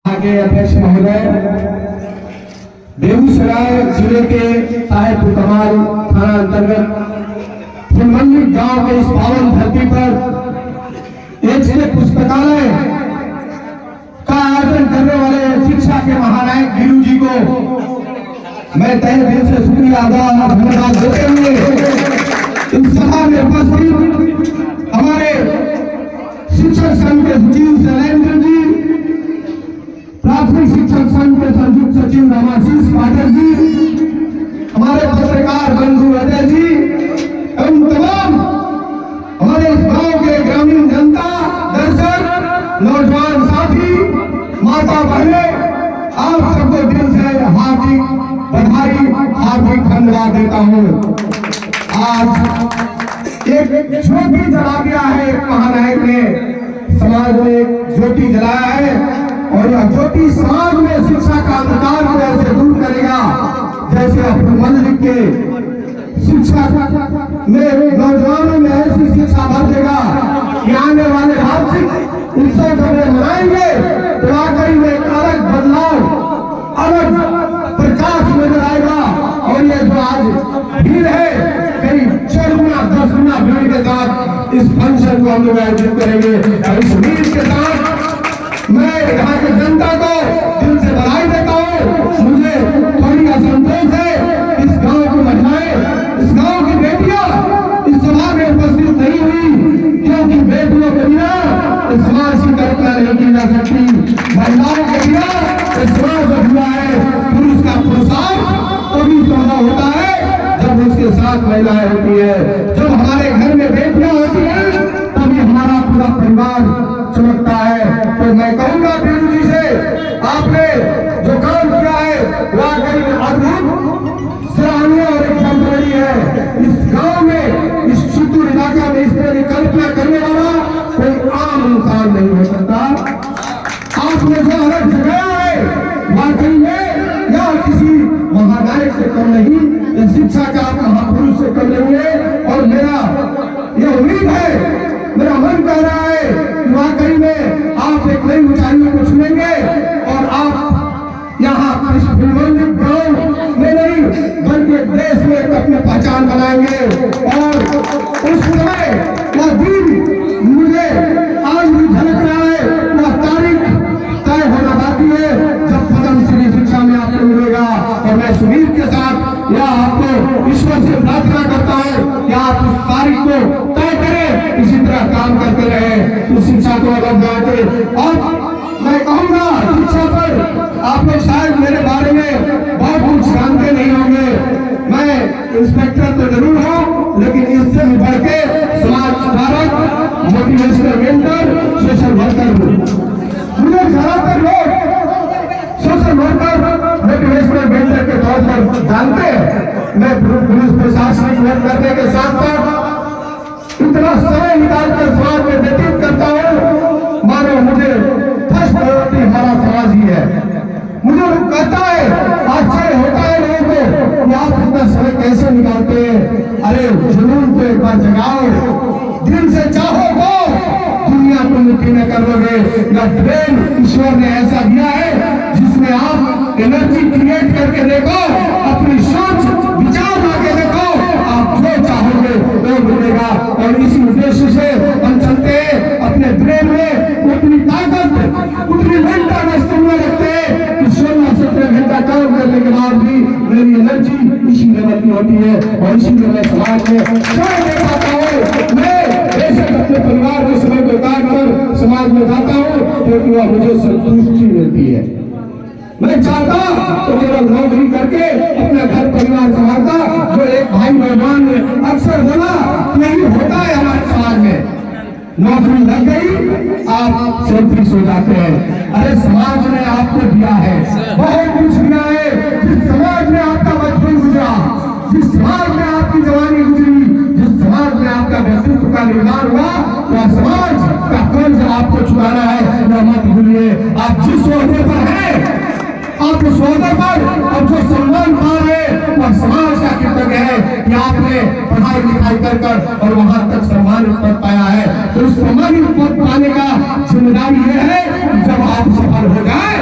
के अध्यक्ष महोदय, बेगूसराय जिले के साहेबपुर कमाल थाना अंतर्गत फुलमंडी गांव के इस पावन धरती पर एक पुस्तकालय का आयोजन करने वाले शिक्षा के महानायक गिरू जी को मैं तहे दिल से शुक्रिया अदा और धन्यवाद देते हुए इस सभा में उपस्थित हमारे शिक्षक संघ के सचिव शैलेंद्र जी, प्राथमिक शिक्षक संघ के संयुक्त सचिव रामाशीष पाठक जी, हमारे पत्रकार बंधु अजय जी एवं तमाम हमारे इस गांव के ग्रामीण जनता, दर्शक, नौजवान साथी, माता बहने, आप सबको दिल से हार्दिक बधाई, हार्दिक धन्यवाद देता हूँ। आज एक ज्योति जला दिया है, एक महानायक ने समाज में एक ज्योति जलाया है और यह ज्योति समाज में शिक्षा का अंधकार को ऐसे दूर करेगा जैसे अपने मंदिर के शिक्षा में नौजवानों में ऐसी शिक्षा भर देगा कि आने वाले वार्षिक उत्सव जब मनाएंगे तो वाकई में एक अलग बदलाव, अलग प्रकाश नजर आएगा। और ये जो आज भीड़ है करीब 4 गुना 10 गुना भीड़ के साथ इस फंक्शन को हम लोग आयोजित करेंगे और इस भीड़ के साथ मैं यहाँ के जनता को दिल से बधाई देता हूँ। मुझे थोड़ी असंतोष है, इस गांव की महिलाएं, इस गांव की बेटियां इस सभा में उपस्थित नहीं हुई क्योंकि बेटियों के बिना इस समाज की कल्पना नहीं की जा सकती। महिलाओं के बिना इस समाज अधूरा है। पुरुष का पुरुषार्थ तभी संभव होता है जब उसके साथ महिलाएं होती है। जब हमारे घर में बेटियां होती है तभी हमारा पूरा परिवार चमकता है। तो मैं कहूंगा गिरू जी से, आपने जो काम किया है वाकई में अद्भुत, सराहनीय और एग्जाम्पलरी है। इस गांव में, इस चित्तूर इलाका में इस तरह की कल्पना करने वाला कोई आम इंसान नहीं हो सकता। आपने जो अलग जगाया है वाकई में या किसी महानायक से कम नहीं, इस शिक्षा का आप महापुरुष से कम नहीं है। और मेरा यह उम्मीद है, मेरा मन कह रहा है कि वाकई में आप एक नई ऊंचाइयों को छुएंगे और आप यहाँ इस फुलमंडी गांव में नहीं बल्कि देश में अपनी पहचान बनाएंगे। और उस समय वह दिन मुझे आज भी झलक रहा है, वह तारीख तय होना बाकी है जब पद्मश्री शिक्षा में आपको मिलेगा। और मैं सुनील के साथ यह आपको ईश्वर से प्रार्थना करता हूँ कि आप उस तारीख को तय करें, इसी तरह काम करते रहे, उस शिक्षा को अलग बढ़ाते। और मैं कहूँगा शिक्षा पर आप लोग शायद मेरे बारे में बहुत कुछ जानते नहीं होंगे। मैं इंस्पेक्टर तो जरूर हूँ लेकिन इससे भी बढ़ के समाज सुधारक, मोटिवेशनल मेंटर, सोशल वर्कर हूँ। मुझे ज्यादातर लोग सोशल वर्कर, मोटिवेशनल मेंटर के तौर पर जानते हैं। मैं पुलिस प्रशासनिक वर्क करने के साथ साथ इतना समय निकालकर समाज में व्यतीत करता हूँ मानो मुझे फर्स्ट प्रायोरिटी हमारा समाज ही है। मुझे लोग कहता है, आश्चर्य होता है लोगों को कि आप इतना समय कैसे निकालते हैं। अरे जुनून को एक बार जगाओ, दिल से चाहो तो दुनिया को मिट्टी में कर दोगे। ब्रेन ईश्वर ने ऐसा दिया है जिसमें आप एनर्जी क्रिएट करके देखो, अपनी सोच विचार लाके देखो, आप जो चाहोगे वो मिलेगा। और इसी उद्देश्य से हम चलते हैं अपने ब्रेन में उतनी ताकत, उतनी मेंटेनेंस में रखते हैं कि 16-17 घंटा काम करने के बाद भी मेरी एनर्जी इसी लेवल की होती है। और इसी में मैं समाज में समय दे पाता हूँ। मैं बेशक अपने परिवार के समय को काट कर समाज में जाता हूँ क्योंकि वह मुझे संतुष्टि मिलती है। मैं चाहता तो केवल नौकरी करके अपना घर परिवार संभालता, जो एक भाई मेहमान ने अक्सर बोला यही होता है हमारे समाज में। नौकरी लग गई, आप सेल्फिश हो जाते हैं। अरे समाज ने आपको दिया है, बहुत कुछ दिया है। जिस समाज में आपका बचपन गुजरा, जिस समाज में आपकी जवानी गुजरी, जिस समाज में आपका व्यक्तित्व का निर्माण हुआ, वह समाज का कर्ज आपको चुकाना है। न मत भूलिए, आप जिस ओहदे पर हैं, आप उस ओहदे पर अब जो सम्मान पा रहे वह समाज का कृतज्ञ है कि आपने पढ़ाई लिखाई कर और वहां तक सम्मानित पद पाया है। तो उस सम्मानित पद पाने का जिम्मेदारी यह है जब आप सफल हो जाए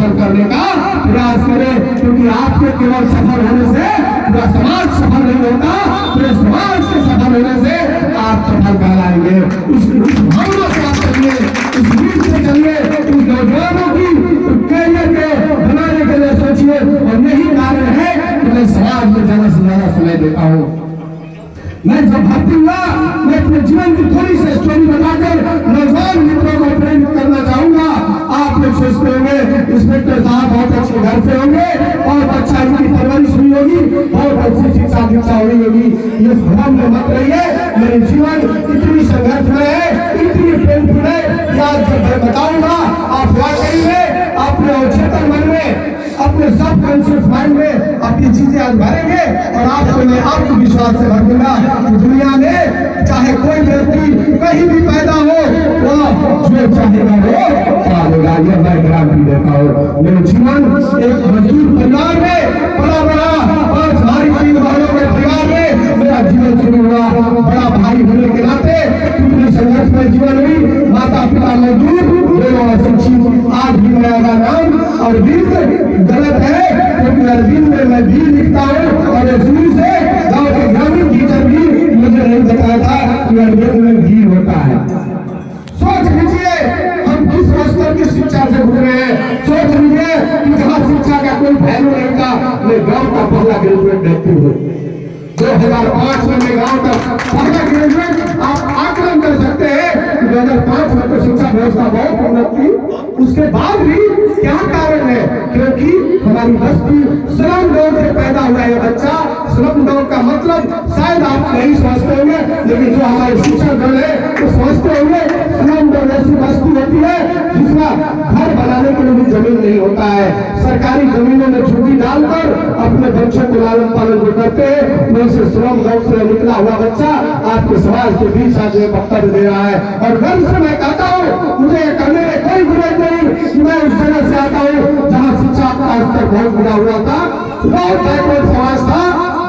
सफल करने का प्रयास करें, क्योंकि आपके केवल सफल होने से पूरा समाज सफल नहीं होता, पूरे समाज के सफल होने से आप सफल कहलाएंगे। उस भावना से आप चलिए, उस रीत से चलिए, उस नौजवानों की कैरियर के बनाने के लिए सोचिए। और यही कारण है कि मैं समाज में ज्यादा से ज्यादा समय देता हूँ। मैं जब भर्ती हुआ, मैं अपने जीवन की थोड़ी सी स्टोरी बताकर नौजवान मित्रों को प्रेरित करना चाहूंगा। आप लोग सोचते होंगे इंस्पेक्टर साहब बहुत अच्छे घर से होंगे, बहुत अच्छा इनकी परवरिश हुई होगी, बहुत अच्छी शिक्षा दीक्षा हुई होगी। ये भ्रम में मत रहिए। मेरे जीवन इतनी संघर्ष में है, इतनी पेनफुल है, आज जब मैं बताऊंगा आप वाकई में अपने अवचेतन मन में, अपने सब कॉन्शियस माइंड में अपनी चीजें आज भरेंगे और आपको मैं आत्मविश्वास से भर दूंगा। दुनिया में चाहे कोई व्यक्ति कहीं भी पैदा हो, वो जो चाहेगा वो पालेगा। ये मैं गारंटी देता हूँ। मेरे जीवन एक मजदूर परिवार में बड़ा और भारी तीन भाइयों के परिवार में मेरा जीवन शुरू हुआ। बड़ा भाई होने के नाते कितनी संघर्ष में जीवन हुई। माता पिता मजदूर, दोनों अशिक्षित। आज भी मेरा नाम अरविंद गलत है, क्योंकि अरविंद में मैं भी लिखता हूँ और शुरू से गाँव के ग्रामीण टीचर भी मुझे नहीं बताया था कि अरविंद में भी होता है। सोच लीजिए हम किस स्तर की शिक्षा से गुजरे हैं। सोच लीजिए कि जहाँ शिक्षा का कोई वैल्यू नहीं था। मैं गाँव का पहला ग्रेजुएट व्यक्ति हूँ। 2005 में मैं गाँव का पहला ग्रेजुएट। आप आकलन कर सकते हैं कि 2005 में तो शिक्षा व्यवस्था बहुत उन्नत थी, उसके बाद भी क्या कारण है? क्योंकि हमारी बस्ती स्लम डॉग से पैदा हुआ है बच्चा। स्लम डॉग का मतलब शायद आप नहीं समझते होंगे, लेकिन जो हमारे शिक्षक दल है वो समझते होंगे। स्लम डॉग ऐसी बस्ती होती है जिसका घर बनाने के लिए भी जमीन नहीं होता है। सरकारी जमीनों में झुग्गी डालकर अपने बच्चों को लालन पालन जो करते हैं, वैसे स्लम डॉग से निकला हुआ बच्चा आपके समाज के बीच आज वक्तव्य दे रहा है। और गर्व से मैं कहता हूँ, मुझे करने में कोई बुराई नहीं। मैं उस जगह से आता हूँ जहाँ शिक्षा का स्तर बहुत गिरा हुआ था, बहुत बैकवर्ड समाज था,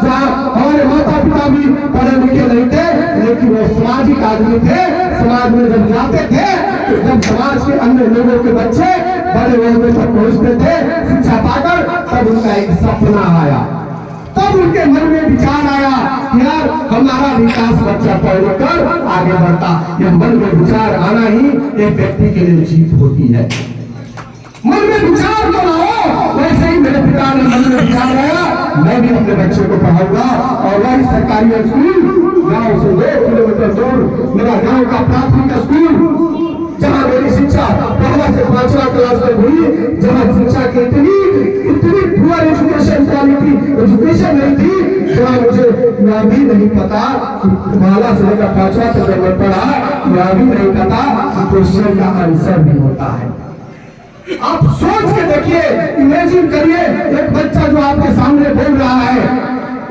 जहाँ हमारे माता पिता भी पढ़े लिखे नहीं थे, लेकिन वो सामाजिक आदमी थे। समाज में जब जाते थे तो जब समाज के अन्य लोगों के बच्चे बड़े लोगों तक पहुँचते थे शिक्षा पाकर, तब उनका एक सपना आया, तब उनके मन में विचार आया कि यार हमारा विकास बच्चा पढ़कर आगे बढ़ता। यह मन में विचार आना ही एक व्यक्ति के लिए जीत होती है। मन में विचार तो लाओ। वैसे ही मेरे पिता ने मन में विचार आया, मैं भी अपने बच्चे को पढ़ाऊंगा। और वही सरकारी स्कूल गांव से 2 किलोमीटर दूर मेरा गांव का प्राथमिक स्कूल, जहाँ मेरी शिक्षा पहला से 5वां क्लास तक हुई, जहाँ शिक्षा की इतनी पुअर एजुकेशन क्वालिटी एजुकेशन नहीं थी, जहाँ मुझे यह भी नहीं पता पहला से लेकर 5वां तक जब मैं पढ़ा, यह भी नहीं पता कि क्वेश्चन का आंसर भी होता है। आप सोच के देखिए, इमेजिन करिए, एक बच्चा जो आपके सामने बोल रहा है,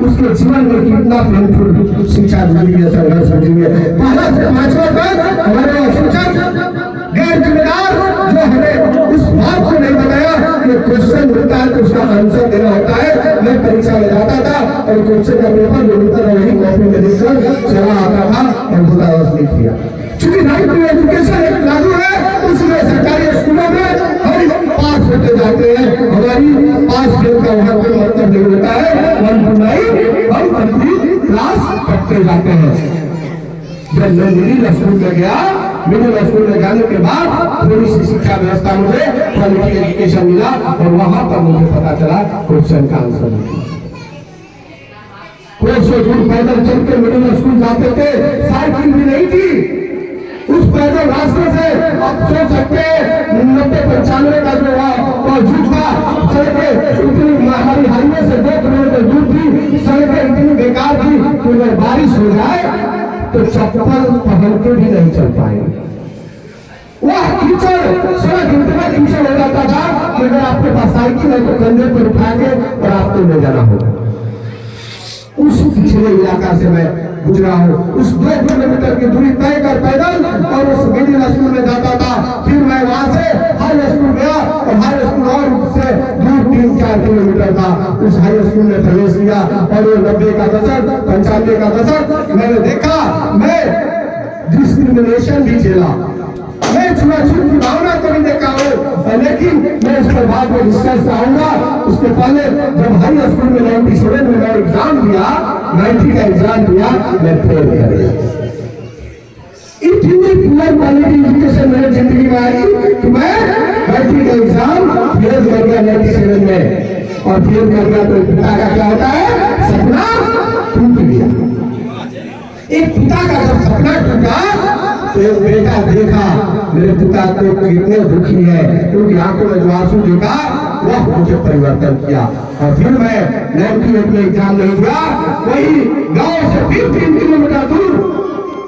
उसके जीवन में कितना पेनफुल शिक्षा मिली है, संघर्ष मिली है। पहला से 5वां तक हमारे शिक्षक गैर जिम्मेदार जो हमें उस बात को नहीं बताया कि क्वेश्चन मिलता है तो उसका आंसर देना होता है। मैं परीक्षा में जाता था और क्वेश्चन का पेपर जो मिलता था वही कॉपी में देखकर चला आता था और बोला बस लिख दिया। चूंकि राइट टू एजुकेशन एक लागू है, उसमें सरकारी स्कूलों में हम पास होते जाते हैं। हमारी पास फेल का वहां कोई मतलब नहीं होता है। 1 to 9 हम कंप्लीट क्लास करते जाते हैं। जब मैं मिडिल स्कूल में गया, मिडिल स्कूल में जाने के बाद थोड़ी सी शिक्षा व्यवस्था मुझे क्वालिटी एजुकेशन मिला और वहां पर मुझे पता चला क्वेश्चन का आंसर नहीं। कोई सौ दूर पैदल चल के मिडिल स्कूल जाते थे, साइकिल भी नहीं थी। उस पैदल रास्ते से आप सोच सकते हैं 90-95 का जो झूठ था, सड़कें इतनी हमारी हाईवे से 2 किलोमीटर दूर थी, सड़कें इतनी बेकार थी कि अगर बारिश हो जाए तो चप्पल पहन के भी नहीं चल पाएंगे। वह कीचड़, सड़क इतना कीचड़ हो जाता था कि अगर आपके पास साइकिल है तो कंधे पर उठा के और आपको ले जाना होगा। उस पिछले इलाका से मैं गुजरा हूँ। उस 2 किलोमीटर की दूरी तय कर पैदल और उस मिडिल स्कूल में जाता था। फिर मैं वहां से हाई स्कूल गया और हाई स्कूल और उससे दूर 3-4 किलोमीटर था। उस हाई स्कूल में प्रवेश किया और वो 90 का दशक, 95 का दशक मैंने देखा। मैं डिस्क्रिमिनेशन भी झेला, मैं छुआछूत की भावना को भी देखा हूँ, लेकिन मैं इस पर बाद में डिस्कस आऊंगा। उसके पहले जब हाई स्कूल में 97 में मैं एग्जाम दिया, 90 का एग्जाम दिया, मैं फेल कर गया। इतनी पुअर क्वालिटी एजुकेशन मेरे जिंदगी में आई कि मैं 90 का एग्जाम फेल कर गया 97 में। और फेल कर गया तो पिता का क्या होता है, सपना टूट गया। एक पिता का जब सपना टूटा तो एक बेटा देखा मेरे पिता तो कितने दुखी है, क्योंकि आंखों में जो आंसू देखा वह मुझे परिवर्तन किया। और फिर मैं 98 में एग्जाम नहीं दिया, वही गांव से फिर 3 किलोमीटर दूर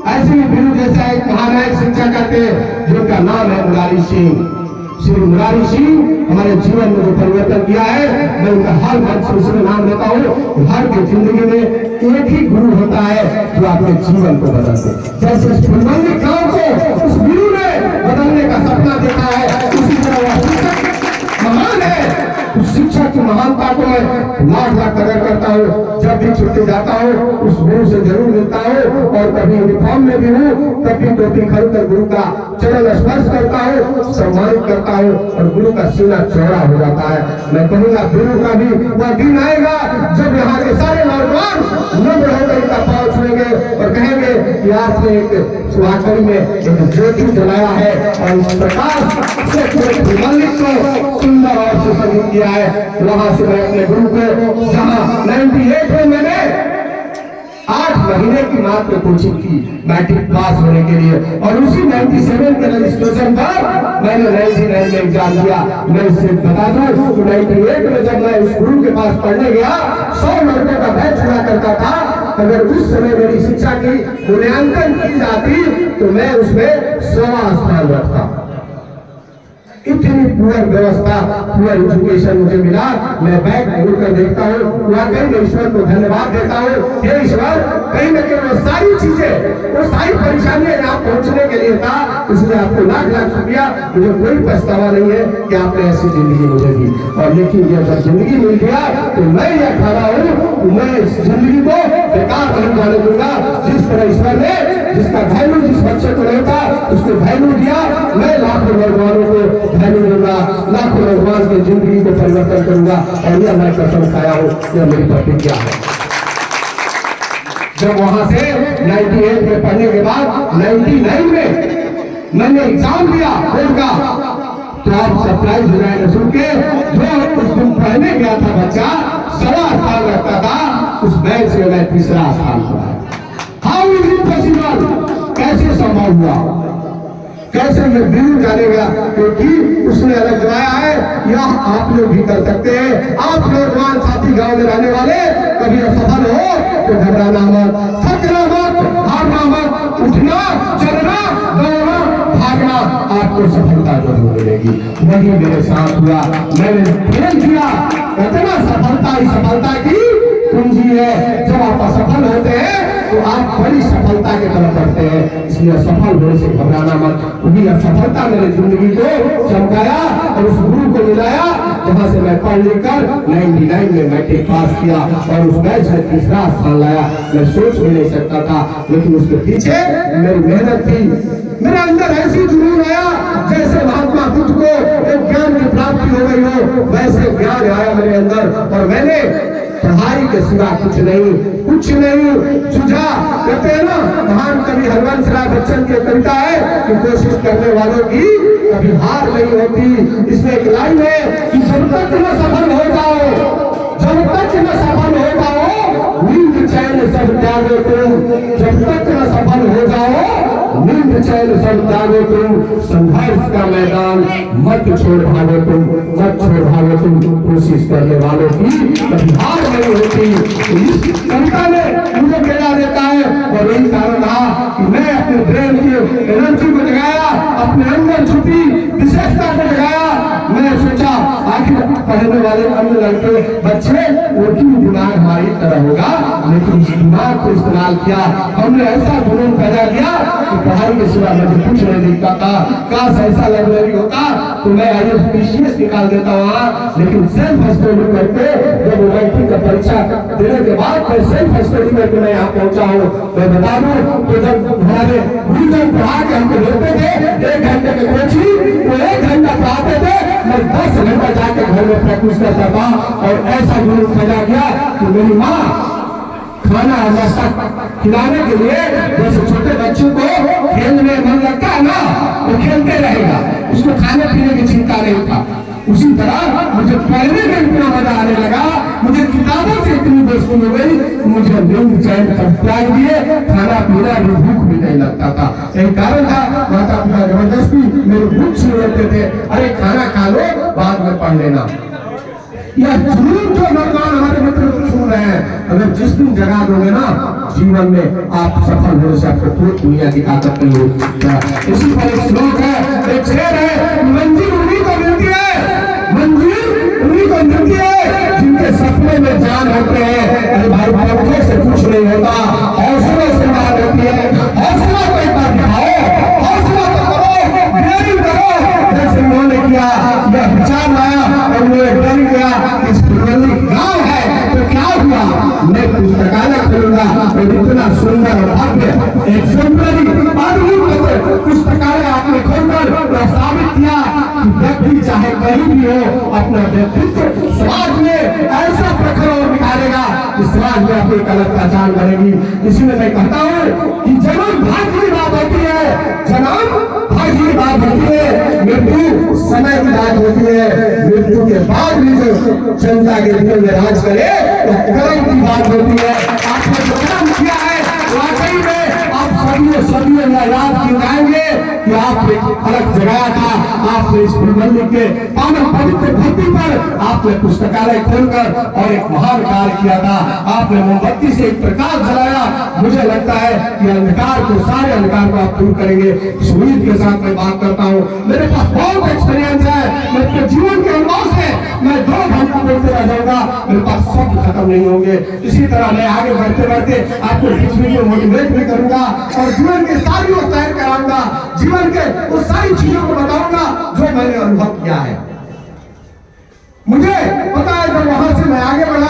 ऐसे ही बिरु जैसा एक महानायक शिक्षा करते जिनका नाम है मुरारी सिंह। श्री मुरारी सिंह हमारे जीवन में जो परिवर्तन किया है, मैं उनका हर मंच से उसमें नाम लेता हूँ। हर की जिंदगी में एक ही गुरु होता है जो आपके जीवन को बदलते। जैसे इस फुलवंदी गांव को उस गुरु ने बदलने का सपना देखा है, उसी तरह वह शिक्षक महान है। उस शिक्षक की महानता को मैं लाख कदर करता हूँ। जब भी छुट्टी जाता हूँ उस गुरु से जरूर मिलता हूँ, और कभी यूनिफॉर्म में भी हूँ तब भी टोपी खरीदकर गुरु का चरण स्पर्श करता हूँ, सम्मानित करता हूँ, और गुरु का सीना चौड़ा हो जाता है। मैं कहूँगा गुरु का भी वह दिन आएगा जब यहाँ के सारे नौजवान नम्र होकर इनका पाँव छुएंगे और कहेंगे कि आपने एक सुहागरी में एक ज्योति जलाया है, और इस प्रकाश से पूरे मल्लिक को सुंदर और सुसंगीत किया है। वहां से मैं अपने गुरु को, जहाँ 98 में मैंने 8 महीने की मात्र कोचिंग की मैट्रिक पास होने के लिए, और उसी 97 के रजिस्ट्रेशन पर मैंने 99 में एग्जाम दिया। मैं इससे बता दूं कि 98 में जब मैं उस गुरु के पास पढ़ने गया, 100 लड़कों का बैच हुआ करता था। अगर उस समय मेरी शिक्षा की मूल्यांकन की जाती तो मैं उसमें 100वां स्थान रखता। इतनी पूर्ण व्यवस्था, पूर्ण एजुकेशन मुझे मिला। मैं बैक मुड़कर देखता हूँ, वाकई मैं ईश्वर को धन्यवाद देता हूँ। हे ईश्वर, कहीं न कहीं वो सारी चीजें, वो सारी परेशानियां यहाँ पहुँचने के लिए था, इसलिए आपको लाख लाख शुक्रिया। मुझे कोई पछतावा नहीं है कि आपने ऐसी जिंदगी मुझे दी। और लेकिन ये जब जिंदगी मिल गया तो मैं यह खड़ा हूँ, मैं इस जिंदगी को बेकार नहीं जाने दूंगा। जिस तरह ईश्वर ने जिसका वैल्यू जिस बच्चे को नहीं था उसको वैल्यू दिया, मैं लाखों नौजवानों को वैल्यू दूंगा, लाखों नौजवान की जिंदगी को परिवर्तन करूंगा। और यह मैं कसम खाया हूँ, यह मेरी प्रतिज्ञा है। जब वहां से 98 में पढ़ने के बाद 99 में मैंने एग्जाम दिया बोर्ड का, तो आप सरप्राइज हो जाएंगे सुन के, जो उस दिन पढ़ने गया था बच्चा 1.25 साल रखता था, उस बैच से मैं 3रा स्थान पर। How is it possible? कैसे संभव हुआ, कैसे ये बिरु जानेगा? क्योंकि उसने अलग जमाया है, यह आप लोग भी कर सकते हैं। आप नौजवान साथी गांव में रहने वाले कभी असफल हो तो घबराना मत, थकना मत, हारना मत, उठना, चलना, दौड़ना, भागना, आपको सफलता जरूर मिलेगी। वही मेरे साथ हुआ, मैंने फेल किया। इतना सफलता ही सफलता की कुंजी है। जब आप असफल होते हैं तो आप बड़ी सफलता की तरफ बढ़ते हैं, इसलिए सफल होने से घबराना मत। क्योंकि असफलता मेरी जिंदगी को चमकाया और उस गुरु को मिलाया जहाँ से मैं पढ़ लिख कर 99 में मैट्रिक पास किया और उस बैच में 3रा स्थान लाया। मैं सोच भी नहीं सकता था, लेकिन उसके पीछे मेरी मेहनत थी। मेरे अंदर ऐसी जुनून आया जैसे महात्मा बुद्ध को एक ज्ञान की प्राप्ति हो गई हो, वैसे ज्ञान आया मेरे अंदर। और मैंने पढ़ाई के सिवा कुछ नहीं सुझा। कहते हैं ना, महान कवि हरवंश राय बच्चन की कविता है कि कोशिश करने वालों की कभी हार नहीं होती। इसमें एक लाइन है कि जब तक न सफल हो जाओ, जब तक न सफल हो जाओ, नींद चैन सब त्यागो तुम। जब तक न सफल हो जाओ, नींद चैन सब त्यागो तुम। संघर्ष का मैदान मत छोड़ भागो तुम, मत छोड़ भागो तुम। कोशिश करने वालों की कभी हार नहीं होती। इस कविता में मुझे प्रेरणा देता है, और यही कारण रहा कि मैं अपने ब्रेन की एनर्जी को जगाया, अपने अंदर छुपी विशेषता को जगाया। मैं सोचा आखिर पढ़ने वाले अन्य लड़के बच्चे, उनकी दिमाग हमारी तरह होगा, लेकिन इस दिमाग को इस्तेमाल किया। हमने ऐसा जुनून पैदा किया कि पढ़ाई के सिवा मुझे कुछ नहीं दिखता था। काश ऐसा लाइब्रेरी होता तो मैं IAS PCS निकाल देता वहाँ। लेकिन सेल्फ स्टडी करके जब मैट्रिक का परीक्षा देने के बाद मैं सेल्फ स्टडी करके मैं यहाँ पहुँचा हूँ। मैं बता दूं तो जब हमारे गुरुजन पढ़ा के हमको देते थे 1 घंटे के कोचिंग, तो 1 घंटा पढ़ाते थे, मैं 10 घंटा जाके मैं कुछ करता था और ऐसा जुनून पैदा किया कि मेरी माँ खाना नाश्ता खिलाने के लिए, जैसे छोटे बच्चों को खेलने में मन लगता है ना, वो खेलते रहेगा, उसको खाने पीने की चिंता नहीं था। उसी तरह मुझे पढ़ने में इतना मजा आने लगा, मुझे किताबों से इतनी दोस्ती हो गई, मुझे नींद चैन सब त्याग दिए, खाना पीना भी भूख भी नहीं लगता था। यही कारण था माता पिता जबरदस्ती मेरी भूख छीन लेते थे, अरे खाना खा लो बाद में पढ़ लेना। यह जुनून जो नौजवान हमारे मित्र सुन रहे हैं, अगर जिस दिन जगा दोगे ना, जीवन में आप सफल होने से आपको पूरी दुनिया की ताकत नहीं होगी। इसी पर एक श्लोक है, एक शेर है, मंजिल उन्हीं को मिलती है, मंजिल उन्हीं को मिलती है जिनके सपने में जान होते हैं। अरे भाई पंखे से कुछ नहीं होता, हौसलों से बात होती है। हौसला को एक बार दिखाओ, हौसला तो करो, डेयरिंग करो, जैसे उन्होंने किया। यह विचार लाया और मुझे डर गया, इस गाँव है तो क्या हुआ, मैं पुस्तकालय खोलूंगा और इतना सुंदर और भव्य एक पुस्तकालय आपने खोलकर साबित किया कि व्यक्ति चाहे कहीं भी हो, अपना व्यक्तित्व समाज में ऐसा प्रखर और निकालेगा कि समाज में अपनी एक अलग पहचान बनेगी। इसलिए मैं कहता हूँ कि जन्म भाग्य की बात होती है, जन्म भाग्य की बात होती है, मृत्यु समय की बात होती है। मृत्यु के बाद भी जो जनता के दिल में राज करे तो कर्म की बात होती है। आपने जो कर्म किया है वाकई में आप सदियों याद किए जाएंगे कि आपने अलग जगाया था। आपने इस मंदिर के पावन पवित्र धरती पर आपने पुस्तकालय खोलकर और एक महान कार्य किया था। आपने मोमबत्ती से एक प्रकाश जलाया। मुझे लगता है कि अंधकार को, सारे अंधकार को आप दूर करेंगे। इस उम्मीद के साथ मैं बात करता हूँ। मेरे पास बहुत एक्सपीरियंस है, मेरे जीवन के अनुभव से मैं 2 घंटा बोलते रह जाऊंगा, मेरे पास शब्द खत्म नहीं होंगे। इसी तरह मैं आगे बढ़ते बढ़ते आपको बीच में मोटिवेट भी करूंगा और जीवन के सारी वो तैयार कराऊंगा, जीवन के वो सारी चीजों को बताऊंगा जो मैंने अनुभव किया है। मुझे पता है जब वहां से मैं आगे बढ़ा